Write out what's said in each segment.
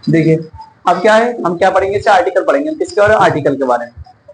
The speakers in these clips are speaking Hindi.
देखिए अब क्या है, हम क्या पढ़ेंगे, इसे आर्टिकल पढ़ेंगे। किसके बारे में? आर्टिकल के बारे में।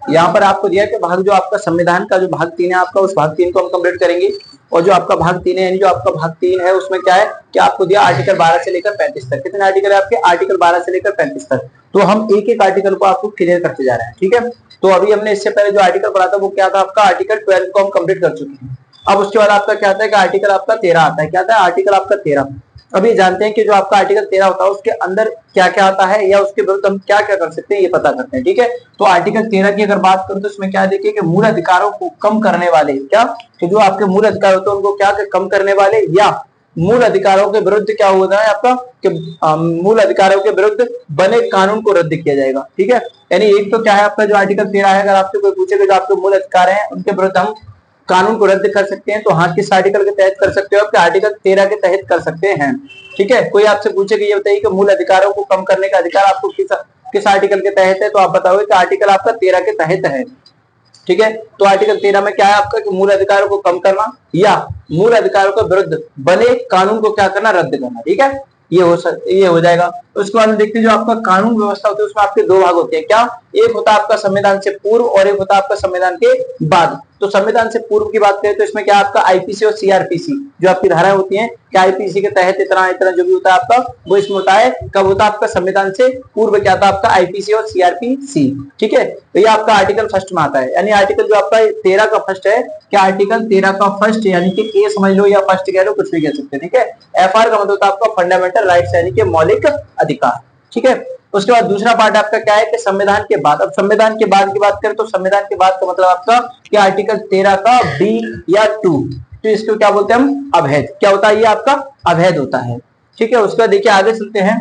यहाँ पर आपको दिया है कि भाग जो आपका संविधान का जो भाग 3 है आपका, उस भाग 3 को हम कंप्लीट करेंगे। और जो आपका भाग 3 है, यानी जो आपका भाग 3 है उसमें क्या है कि आपको दिया आर्टिकल 12 से लेकर 35 तक। कितने आर्टिकल है आपके? आर्टिकल 12 से लेकर 35 तक। तो हम एक एक आर्टिकल को आपको क्लियर करते जा रहे हैं, ठीक है। तो अभी हमने इससे पहले जो आर्टिकल पढ़ा था वो क्या था आपका? आर्टिकल 12 को हम कंप्लीट कर चुके हैं। अब उसके बाद आपका क्या आता है कि आर्टिकल आपका 13 आता है। क्या आता है? आर्टिकल आपका 13। अभी जानते हैं कि जो आपका आर्टिकल 13 होता है उसके अंदर क्या क्या आता है, या उसके विरुद्ध हम क्या क्या कर सकते हैं, ये पता करते हैं, ठीक है। तो आर्टिकल 13 की अगर बात करूं तो इसमें क्या देखिए कि मूल अधिकारों को कम करने वाले, क्या कि जो आपके मूल अधिकार होते हैं उनको क्या कम करने वाले, या मूल अधिकारों के विरुद्ध क्या होता है आपका कि मूल अधिकारों के विरुद्ध बने कानून को रद्द किया जाएगा, ठीक है। यानी एक तो क्या है आपका जो आर्टिकल 13 है, अगर आपसे कोई पूछेगा जो आपके मूल अधिकार हैं उनके विरुद्ध हम कानून को रद्द कर सकते हैं, तो हाँ किस आर्टिकल के तहत कर सकते हो? आपके आर्टिकल 13 के तहत कर सकते हैं, ठीक है। कोई आपसे पूछे कि ये बताइए कि मूल अधिकारों को कम करने का अधिकार आपको किस आर्टिकल के तहत है, तो आप बताओगे कि आर्टिकल आपका 13 के तहत है, ठीक है। तो आर्टिकल 13 में क्या है आपका कि मूल अधिकारों को कम करना या मूल अधिकारों के विरुद्ध बने कानून को क्या करना? रद्द करना, ठीक है। ये हो जाएगा। उसके बाद देखते हैं जो आपका कानून व्यवस्था होती है उसमें आपके दो भाग होते हैं। क्या? एक होता है आपका संविधान से पूर्व और एक होता है आपका संविधान के बाद। तो संविधान से पूर्व की बात करें तो इसमें क्या आपका आईपीसी और सीआरपीसी जो आपकी धाराएं होती हैं, क्या आईपीसी के तहत इतना इतना जो भी होता है आपका वो इसमें होता है। कब होता है आपका? संविधान से पूर्व क्या था आपका? आईपीसी और सीआरपीसी, ठीक है। तो ये आपका आर्टिकल फर्स्ट में आता है, यानी आर्टिकल जो आपका 13 का फर्स्ट है, क्या आर्टिकल 13 का फर्स्ट यानी कि ए समझ लो या फर्स्ट कह लो, कुछ भी कह सकते हैं, ठीक है। एफआर का मतलब होता है आपका फंडामेंटल राइट्स यानी कि मौलिक अधिकार, ठीक है। उसके बाद दूसरा पार्ट आपका क्या है कि संविधान के बाद। अब संविधान के बाद की बात करें तो संविधान के बाद का मतलब आपका क्या? आर्टिकल 13 का बी या 2, तो इसको क्या बोलते हैं हम? अवैध। क्या होता है? ये आपका अवैध होता है, ठीक है। उसके बाद देखिए आगे चलते हैं।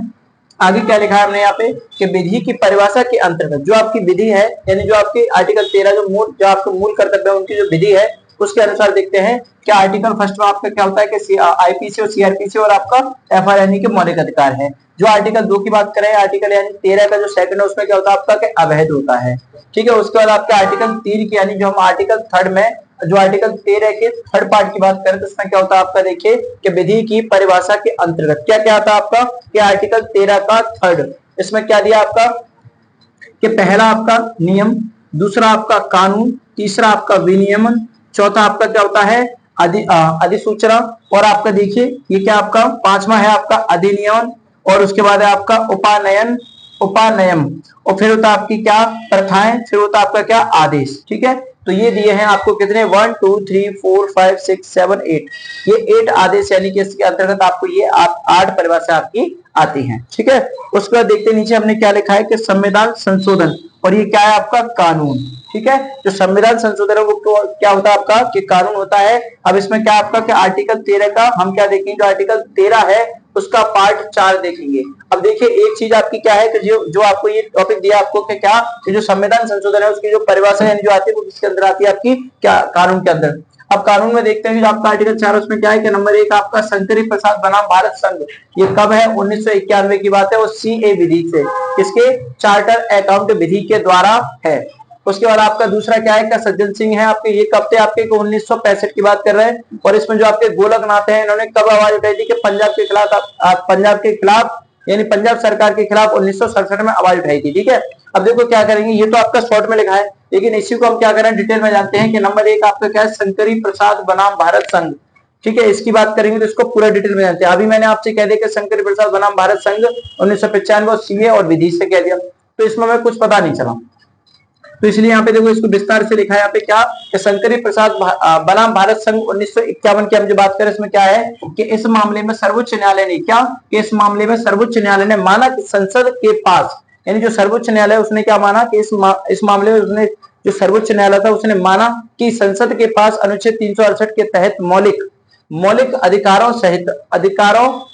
आगे क्या लिखा है हमने यहाँ पे कि विधि की परिभाषा के अंतर्गत जो आपकी विधि है, यानी जो आपकी आर्टिकल 13 जो आपके मूल कर्तव्य है उनकी जो विधि है उसके अनुसार देखते हैं क्या आर्टिकल फर्स्ट में आपका क्या होता है कि आईपीसी और सीआरपीसी और आपका एफआर यानी कि मौलिक अधिकार है। जो आर्टिकल 2 की बात करें, आर्टिकल यानी 13 का जो सेकंड है उसमें क्या होता है आपका कि अवैध होता है, ठीक है। उसके बाद आपका आर्टिकल 3 की यानी जो हम आर्टिकल 3 में जो आर्टिकल 13 के थर्ड पार्ट की बात करें तो इसमें क्या होता है आपका देखिए कि विधि की परिभाषा के अंतर्गत क्या क्या आता है आपका कि आर्टिकल 13 का थर्ड, इसमें क्या दिया आपका कि पहला आपका नियम, दूसरा आपका कानून, तीसरा आपका विनियमन, चौथा आपका क्या होता है अधिसूचना, और आपका देखिए ये क्या आपका पांचवा है आपका अधिनियमन, और उसके बाद है आपका उपानयन और फिर होता है आपकी क्या? प्रथाएं, फिर होता है आपका क्या? आदेश, ठीक है। तो ये दिए हैं आपको कितने? 1 2 3 4 5 6 7 8, ये 8 आदेश यानी कि इसके अंतर्गत आपको ये 8 परिभाषा आपकी आती हैं, ठीक है। उसके बाद देखते नीचे हमने क्या लिखा है कि संविधान संशोधन, और ये क्या है आपका? कानून, ठीक है। जो संविधान संशोधन है वो क्या होता है आपका कि कानून होता है। अब इसमें क्या आपका कि आर्टिकल 13 का हम क्या देखेंगे? जो आर्टिकल 13 है उसका पार्ट 4 देखेंगे। अब देखिए एक चीज आपकी क्या है कि जो आपको ये टॉपिक दिया आपको कि क्या कि जो संविधान संशोधन है उसकी जो परिभाषा यानी जो आती है वो किसके अंदर आती है? आपकी क्या? कानून के अंदर। अब कानून में देखते हैं जो आपका आर्टिकल 4 उसमें क्या है कि नंबर 1 आपका शंकरी प्रसाद बनाम भारत संघ, ये कब है? 1991 की बात है, वो सीए विधि से, किसके? चार्टर अकाउंट विधि के द्वारा है। उसके बाद आपका दूसरा क्या है? क्या सज्जन सिंह है आपके, ये कब थे आपके? 1965 की बात कर रहे हैं। और इसमें जो आपके गोलकनाथ हैं इन्होंने कब आवाज उठाई थी कि पंजाब के खिलाफ यानी पंजाब सरकार के खिलाफ 1967 में आवाज उठाई थी, ठीक है। अब देखो क्या करेंगे, ये तो आपका शॉर्ट में लिखा है लेकिन इसी को हम क्या करें डिटेल में जानते हैं कि नंबर 1 आपका क्या है? शंकरी प्रसाद बनाम भारत संघ, ठीक है। इसकी बात करेंगे तो इसको पूरा डिटेल में जानते हैं। अभी मैंने आपसे कह दिया कि शंकरी प्रसाद बनाम भारत संघ 1995 और सीए और विधि से कह दिया, तो इसमें हमें कुछ पता नहीं चला, तो इसलिए यहाँ पे देखो इसको विस्तार से लिखा है यहाँ पे क्या कि शंकरी प्रसाद बनाम भारत संघ 1951 की हम जो बात करें इसमें क्या है कि इस मामले में सर्वोच्च न्यायालय ने क्या कि इस मामले में सर्वोच्च न्यायालय ने माना कि संसद के पास, यानी जो सर्वोच्च न्यायालय उसने क्या माना कि इस मामले में उसने जो सर्वोच्च न्यायालय था उसने माना कि संसद के पास अनुच्छेद 368 के तहत मौलिक अधिकारों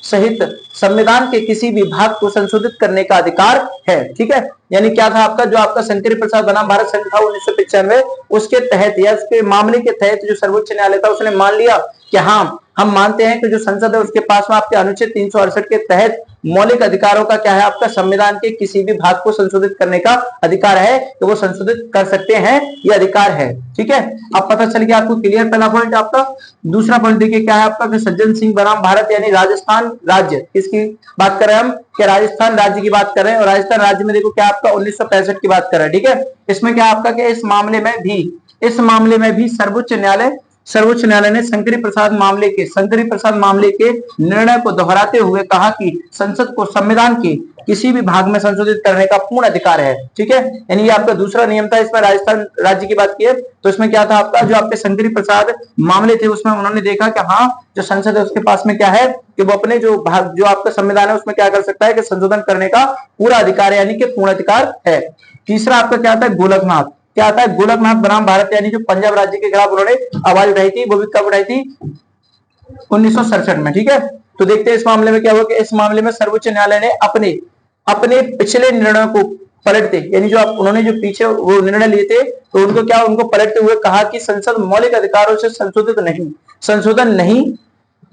सहित संविधान के किसी भी भाग को संशोधित करने का अधिकार है, ठीक है। यानी क्या था आपका जो आपका शंकरी प्रसाद बनाम भारत संघ था 1995 उसके तहत या उसके मामले के तहत जो सर्वोच्च न्यायालय था उसने मान लिया कि हाँ हम मानते हैं कि जो संसद है उसके पास में आपके अनुच्छेद 368 के तहत मौलिक अधिकारों का क्या है, आपका संविधान के किसी भी भाग को संशोधित करने का अधिकार है, तो वो संशोधित कर सकते हैं, ये अधिकार है। ठीक है, अब पता चल गया आपको, क्लियर पहला पॉइंट आपका। दूसरा पॉइंट देखिए क्या है आपका, कि सज्जन सिंह बनाम भारत यानी राजस्थान राज्य, किसकी बात कर रहे हैं हम, कि राजस्थान राज्य की बात कर रहे हैं। और राजस्थान राज्य में देखो क्या आपका 1965 की बात कर रहा है। ठीक है, इसमें क्या आपका, कि इस मामले में भी सर्वोच्च न्यायालय ने शंकरी प्रसाद मामले के निर्णय को दोहराते हुए कहा कि संसद को संविधान के किसी भी भाग में संशोधित करने का पूर्ण अधिकार है। ठीक है, यानी ये आपका दूसरा नियम था। इसमें राजस्थान राज्य की बात की है, तो इसमें क्या था आपका, जो आपके शंकरी प्रसाद मामले थे उसमें उन्होंने देखा कि हाँ, जो संसद है उसके पास में क्या है, कि वो अपने जो भाग, जो आपका संविधान है उसमें क्या कर सकता है, कि संशोधन करने का पूरा अधिकार है, यानी कि पूर्ण अधिकार है। तीसरा आपका क्या था, गोलकनाथ, क्या आता है, गोलकनाथ बनाम भारत, यानी जो पंजाब राज्य के खिलाफ उन्होंने आवाज उठाई थी, वो भी कब उठाई थी, 1967 में। ठीक है, तो देखते हैं इस मामले में क्या हुआ, कि इस मामले में सर्वोच्च न्यायालय ने अपने पिछले निर्णय को पलटते, यानी जो उन्होंने जो पीछे वो निर्णय लिए थे, तो उनको पलटते हुए कहा कि संसद मौलिक अधिकारों से संशोधन नहीं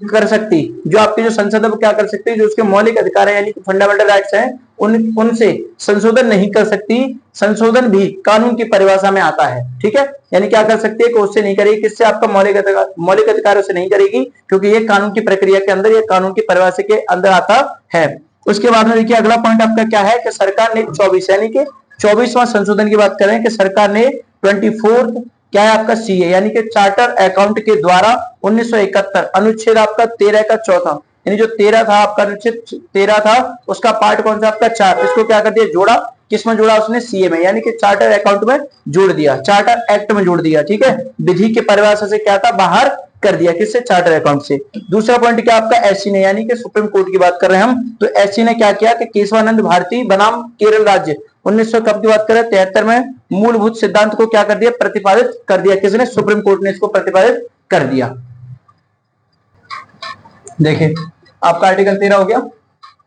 कर सकती। जो आपकी जो संसद है वो क्या कर सकती है, जो उसके मौलिक अधिकार है यानी कि फंडामेंटल राइट्स हैं, उनसे संशोधन नहीं कर सकती। संशोधन भी कानून की परिभाषा में आता है। ठीक है, यानी क्या कर सकती है, कि उससे नहीं करेगी, किससे, आपका मौलिक अधिकारों से नहीं करेगी, क्योंकि ये कानून की प्रक्रिया के अंदर, ये कानून की परिभाषा के अंदर आता है। उसके बाद में देखिए अगला पॉइंट आपका क्या है, कि सरकार ने 24 यानी कि 24वां संशोधन की बात करें, कि सरकार ने 24 क्या है आपका सीए यानी कि चार्टर अकाउंट के द्वारा 1971 अनुच्छेद आपका 13 का चौथा, यानी जो 13 था आपका, अनुच्छेद 13 था, उसका पार्ट कौन सा आपका 4, इसको क्या कर दिया, जोड़ा, किसमें जोड़ा उसने, सीए में, यानी कि चार्टर अकाउंट में जोड़ दिया, चार्टर एक्ट में जोड़ दिया। ठीक है, विधि के परिभाषा से क्या था, बाहर कर दिया, किससे, चार्टर अकाउंट से। दूसरा पॉइंट क्या आपका, एससी ने, यानी कि सुप्रीम कोर्ट की बात कर रहे हैं हम, तो एससी ने क्या किया, कि केशवानंद भारती बनाम केरल राज्य 1900 कब की बात करें, 73 में, मूलभूत सिद्धांत को क्या कर दिया, प्रतिपादित कर दिया, किसने, सुप्रीम कोर्ट ने इसको प्रतिपादित कर दिया। देखिए आपका आर्टिकल 13 हो गया।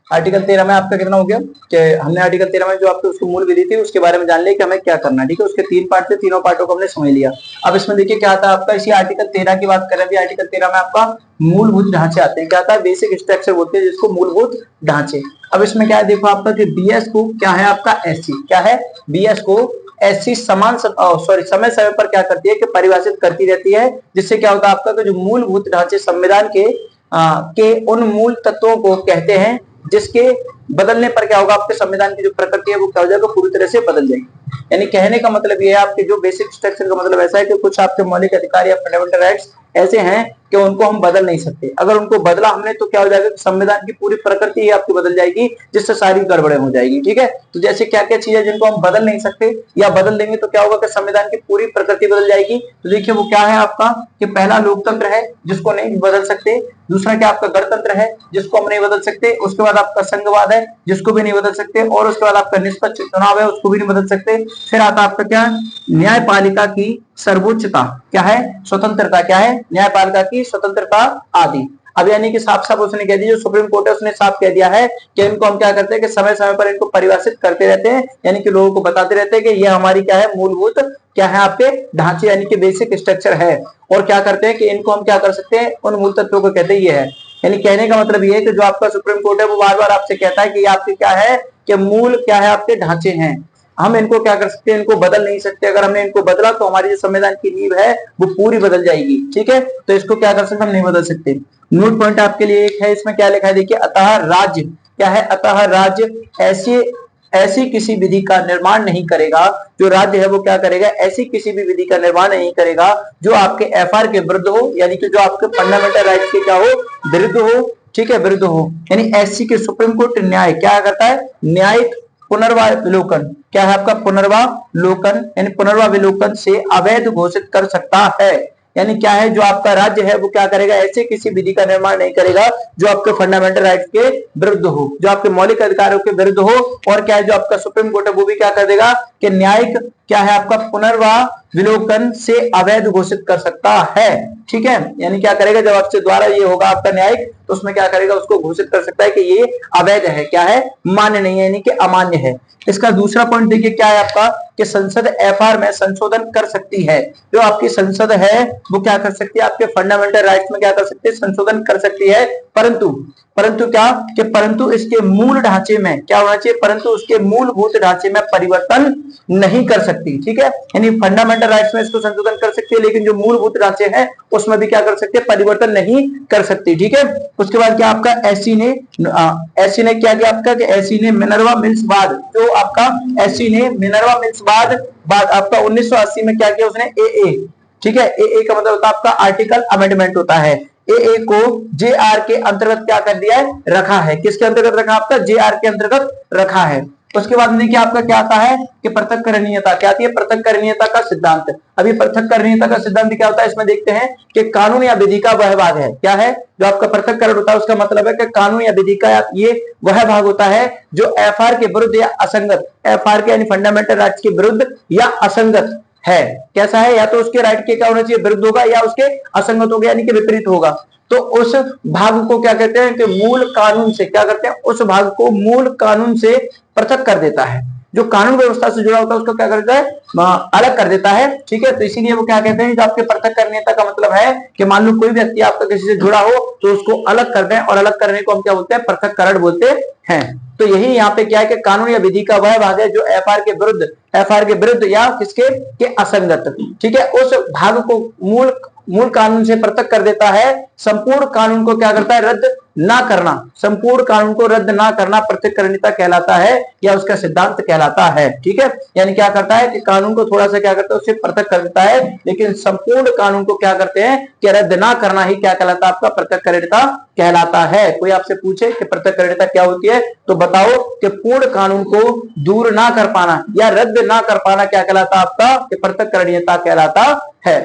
आर्टिकल 13 में आपका कितना हो गया, कि हमने आर्टिकल 13 में जो आपकी उसकी मूल विधि थी उसके बारे में जान लिया कि हमें क्या करना है। ठीक है, उसके 3 पार्ट थे, तीनों पार्टों को हमने समझ लिया। अब इसमें देखिए क्या आता है आपका, इसी आर्टिकल 13 की बात करें, आर्टिकल 13 में आपका मूलभूत ढांचे आते हैं। क्या आता है, बेसिक स्ट्रक्चर बोलते हैं जिसको, मूलभूत ढांचे। अब इसमें क्या है, देखो आपका, कि बीएस को क्या है आपका, एससी क्या है, बीएस को एससी समय समय पर क्या करती है, कि परिभाषित करती रहती है, जिससे क्या होता है आपका, कि जो मूलभूत ढांचे संविधान के उन मूल तत्वों को कहते हैं जिसके बदलने पर क्या होगा, आपके संविधान की जो प्रकृति है वो क्या हो जाएगा, पूरी तरह से बदल जाएगी। यानी कहने का मतलब ये है, आपके जो बेसिक स्ट्रक्चर का मतलब ऐसा है कि कुछ आपके मौलिक अधिकार या फंडामेंटल राइट्स ऐसे हैं कि उनको हम बदल नहीं सकते। अगर उनको बदला हमने तो क्या हो जाएगा, संविधान की पूरी प्रकृति ही आपकी बदल जाएगी, जिससे सारी गड़बड़े हो जाएगी। ठीक है, तो जैसे क्या क्या चीजें जिनको हम बदल नहीं सकते या बदल देंगे तो क्या होगा, कि संविधान की पूरी प्रकृति बदल जाएगी। तो देखिए वो क्या है आपका, कि पहला लोकतंत्र है जिसको नहीं बदल सकते, दूसरा क्या आपका गणतंत्र है जिसको हम नहीं बदल सकते, उसके बाद आपका संघवाद है जिसको भी नहीं बदल सकते, और उसके बाद आपका निष्पक्ष चुनाव है उसको भी नहीं बदल सकते। फिर आता आपका क्या, न्यायपालिका की सर्वोच्चता क्या है, स्वतंत्रता क्या है, न्यायपालिका की स्वतंत्रता आदि। अब यानी कि साफ साफ उसने कह दिया, जो सुप्रीम कोर्ट है उसने साफ कह दिया है कि इनको हम क्या करते हैं, कि समय समय पर इनको परिभाषित करते रहते हैं, यानी कि लोगों को बताते रहते हैं कि ये हमारी क्या है, मूलभूत क्या है आपके ढांचे, यानी कि बेसिक स्ट्रक्चर है। और क्या करते हैं, कि इनको हम क्या कर सकते हैं, उन मूल तत्वों को कहते हैं ये है। यानी कहने का मतलब ये है कि जो आपका सुप्रीम कोर्ट है वो बार बार आपसे कहता है कि ये आपके क्या है, कि मूल क्या है, आपके ढांचे हैं, हम इनको क्या कर सकते हैं, इनको बदल नहीं सकते। अगर हमने इनको बदला तो हमारी जो संविधान की नींव है वो पूरी बदल जाएगी। ठीक है, तो इसको क्या कर सकते, हम नहीं बदल सकते। नोट पॉइंट आपके लिए एक है, इसमें क्या लिखा है देखिए, अतः राज्य क्या है, अतः राज्य ऐसी किसी विधि का निर्माण नहीं करेगा, जो राज्य है वो क्या करेगा, ऐसी किसी भी विधि का निर्माण नहीं करेगा जो आपके एफआर के विरुद्ध हो, यानी कि जो आपके फंडामेंटल राइट्स के क्या हो, विरुद्ध हो। ठीक है, विरुद्ध हो, यानी एससी के सुप्रीम कोर्ट न्याय क्या करता है, न्यायिक पुनर्वालोकन क्या है आपका, पुनर्वालोकन यानी पुनर्वालोकन से अवैध घोषित कर सकता है। यानी क्या है, जो आपका राज्य है वो क्या करेगा, ऐसे किसी विधि का निर्माण नहीं करेगा जो आपके फंडामेंटल राइट्स के विरुद्ध हो, जो आपके मौलिक अधिकारों के विरुद्ध हो। और क्या है, जो आपका सुप्रीम कोर्ट है वो भी क्या कर देगा, कि न्यायिक क्या है आपका विलोकन से अवैध घोषित कर सकता है। ठीक है, यानी क्या करेगा, जब आपसे द्वारा ये होगा आपका न्यायिक, तो उसमें क्या करेगा, उसको घोषित कर सकता है कि ये अवैध है, क्या है, मान्य नहीं है, यानी कि अमान्य है। इसका दूसरा पॉइंट देखिए क्या है आपका, कि संसद एफआर में संशोधन कर सकती है। जो आपकी संसद है वो क्या कर सकती है, आपके फंडामेंटल राइट्स में क्या कर सकती है, संशोधन कर सकती है, परंतु क्या, कि परंतु इसके मूल ढांचे में क्या होना चाहिए, परंतु उसके मूलभूत ढांचे में परिवर्तन नहीं कर सकती। ठीक है, यानी फंडामेंटल राइट्स में इसको संशोधन कर सकती है, लेकिन जो मूलभूत ढांचे हैं उसमें भी क्या कर सकते हैं, परिवर्तन नहीं कर सकती। ठीक है, उसके बाद क्या आपका एससी ने क्या किया आपका, कि एससी ने मिनर्वा मिल्स बाद, जो आपका एससी ने मिनर्वा मिल्स बाद आपका 1980 में क्या किया उसने, ए। ठीक है, ए का मतलब होता है आपका आर्टिकल अमेंडमेंट होता है। ए को जेआर के अंतर्गत क्या कर दिया है, रखा है। किसके अंतर्गत रखा, आपका जेआर के अंतर्गत रखा है। उसके बाद देखिए आपका क्या आता है, कि पृथक्करणीयता, क्या आती है, पृथक्करणीयता का सिद्धांत। अभी पृथक्करणीयता का सिद्धांत क्या होता है, इसमें देखते हैं कि कानून या विधि का वह भाग है, क्या है, जो आपका पृथक्करण होता है उसका मतलब है कि कानून या विधि का ये वह भाग होता है जो एफआर के विरुद्ध या असंगत, एफआर के यानी फंडामेंटल राइट्स के विरुद्ध या असंगत है। कैसा है, या तो उसके राइट के क्या होना चाहिए, विरुद्ध होगा, या उसके असंगत होगा, यानी कि विपरीत होगा। तो उस भाग को क्या कहते हैं, कि मूल कानून से क्या करते हैं, उस भाग को मूल कानून से पृथक कर देता है। जो कानून व्यवस्था से जुड़ा होता है उसको क्या करता है, अलग कर देता है। ठीक है, तो इसीलिए वो क्या कहते हैं, जो आपके पृथक्करणीयता का मतलब है कि मान लो कोई व्यक्ति आपका किसी से जुड़ा हो तो उसको अलग कर दें, और अलग करने को हम क्या बोलते हैं, पृथक्करण बोलते हैं। तो यही यहाँ पे क्या है, कि कानून या विधि का वह भाग है जो एफआर के विरुद्ध या किसके के असंगत, ठीक है, उस भाग को मूल कानून से पृथक कर देता है। संपूर्ण कानून को क्या करता है, रद्द ना करना, संपूर्ण कानून को रद्द ना करना पृथक्करणीयता कहलाता है, या उसका सिद्धांत कहलाता है। ठीक है, यानी क्या करता है, कि कानून को थोड़ा सा क्या करता है, उससे पृथक कर देता है, लेकिन संपूर्ण कानून को क्या करते हैं, कि रद्द ना करना ही क्या कहलाता है, आपका पृथक्करणीयता कहलाता है। कोई आपसे पूछे कि पृथक्करणीयता क्या होती है, तो बताओ कि पूर्ण कानून को दूर ना कर पाना या रद्द ना कर पाना क्या कहलाता है, आपका, कि पृथक्करणीयता कहलाता है।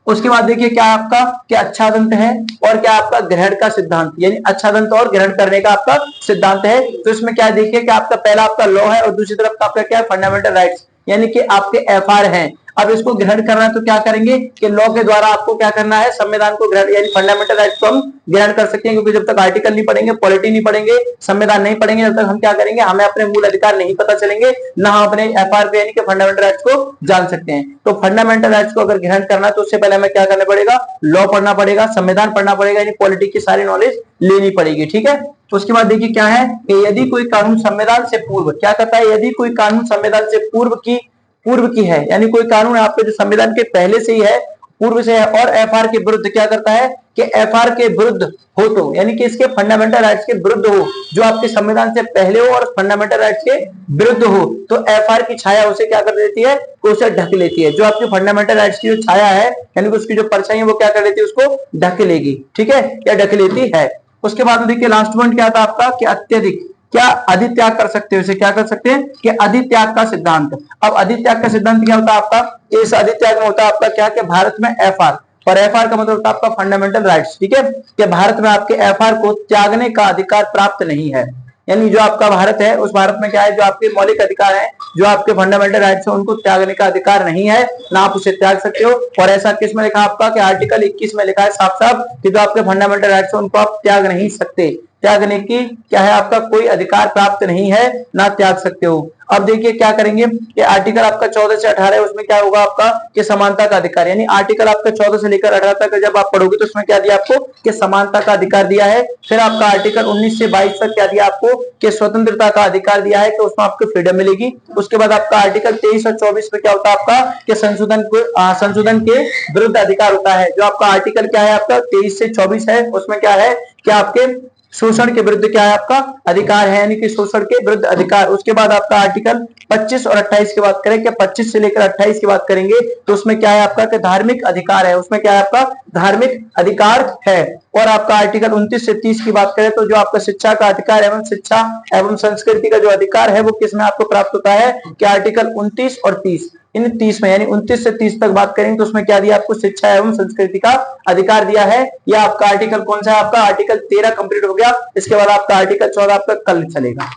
उसके बाद देखिए क्या आपका, क्या आच्छादन है, और क्या आपका ग्रहण का सिद्धांत, यानी आच्छादन और ग्रहण करने का आपका सिद्धांत है। तो इसमें क्या देखिए कि आपका पहला आपका लॉ है, और दूसरी तरफ का आपका क्या है, फंडामेंटल राइट्स, यानी कि आपके एफआर हैं। अब इसको ग्रहण करना है तो क्या करेंगे, कि लॉ के द्वारा आपको क्या करना है, संविधान को ग्रहण, यानी फंडामेंटल राइट्स को हम ग्रहण कर सकते हैं, क्योंकि जब तक आर्टिकल नहीं पढ़ेंगे, पॉलिटी नहीं पढ़ेंगे, संविधान नहीं पढ़ेंगे, जब तक हम क्या करेंगे, हमें अपने मूल अधिकार नहीं पता चलेंगे, ना हम अपने एफआर पे यानी कि फंडामेंटल राइट्स को जान सकते हैं। तो फंडामेंटल राइट्स को अगर ग्रहण करना है तो उससे पहले हमें क्या करना पड़ेगा, लॉ पढ़ना पड़ेगा, संविधान पढ़ना पड़ेगा, यानी पॉलिटी की सारी नॉलेज लेनी पड़ेगी। ठीक है, उसके बाद देखिए क्या है, कि यदि कोई कानून संविधान से पूर्व, क्या कहता है, यदि कोई कानून संविधान से पूर्व की है, यानी कोई कानून आपके जो संविधान के पहले से ही है, पूर्व से है, और एफआर के विरुद्ध क्या करता है, कि एफआर के विरुद्ध हो, तो यानी कि इसके फंडामेंटल राइट्स के विरुद्ध हो, जो आपके संविधान से पहले हो और फंडामेंटल राइट्स के विरुद्ध हो, तो एफआर की छाया उसे क्या कर देती है, तो उसे ढक लेती है। जो आपके फंडामेंटल राइट्स की जो छाया है, यानी कि उसकी जो परछाई है वो क्या कर लेती है, उसको ढक लेगी। ठीक है, या ढक लेती है। उसके बाद देखिए लास्ट पॉइंट क्या था आपका, कि अत्यधिक, क्या अधित्याग कर सकते हो, इसे क्या कर सकते हैं, कि अधित्याग का सिद्धांत। अब अधित्याग का सिद्धांत क्या होता है आपका, इस अधित्याग में होता है आपका क्या, कि भारत में एफआर, और एफआर का मतलब होता है आपका फंडामेंटल राइट्स। ठीक है, कि भारत में आपके एफआर को त्यागने का अधिकार प्राप्त नहीं है, यानी जो आपका भारत है उस भारत में क्या है, जो आपके मौलिक अधिकार है, जो आपके फंडामेंटल राइट्स है, उनको त्यागने का अधिकार नहीं है, ना आप उसे त्याग सकते हो। और ऐसा किस में लिखा आपका, कि आर्टिकल 21 में लिखा है साफ साफ, कि जो आपके फंडामेंटल राइट्स है उनको आप त्याग नहीं सकते, त्यागने की क्या है, आपका कोई अधिकार प्राप्त नहीं है, ना त्याग सकते हो। अब देखिए क्या करेंगे, कि आर्टिकल आपका 14 से 18 है, उसमें क्या होगा आपका, कि समानता का अधिकार, यानी आर्टिकल आपका 14 से लेकर 18 तक जब आप पढ़ोगे तो उसमें क्या दिया आपको, कि समानता का अधिकार दिया है। फिर आपका आर्टिकल 19 से 22 तक क्या दिया आपको, कि स्वतंत्रता का अधिकार दिया है, कि उसमें आपको फ्रीडम मिलेगी। उसके बाद आपका आर्टिकल 23 और 24 में क्या होता है आपका, कि संशोधन के विरुद्ध अधिकार होता है। जो आपका आर्टिकल क्या है आपका 23 से 24 है, उसमें क्या है, कि आपके शोषण के विरुद्ध क्या है, आपका अधिकार है, यानी कि शोषण के विरुद्ध अधिकार। उसके बाद आपका आर्टिकल 25 और 28 की बात करें, क्या 25 से लेकर 28 की बात करेंगे तो उसमें क्या है आपका, कि धार्मिक अधिकार है, उसमें क्या है आपका धार्मिक अधिकार है। और आपका आर्टिकल 29 से 30 की बात करें तो जो आपका शिक्षा का अधिकार एवं शिक्षा एवं संस्कृति का जो अधिकार है वो किसमें आपको प्राप्त होता है, कि आर्टिकल 29 और 30, इन 30 में, यानी 29 से 30 तक बात करेंगे तो उसमें क्या दिया आपको, शिक्षा एवं संस्कृति का अधिकार दिया है। या आपका आर्टिकल कौन सा है, आपका आर्टिकल 13 कंप्लीट हो गया। इसके बाद आपका आर्टिकल 14 आपका कल चलेगा।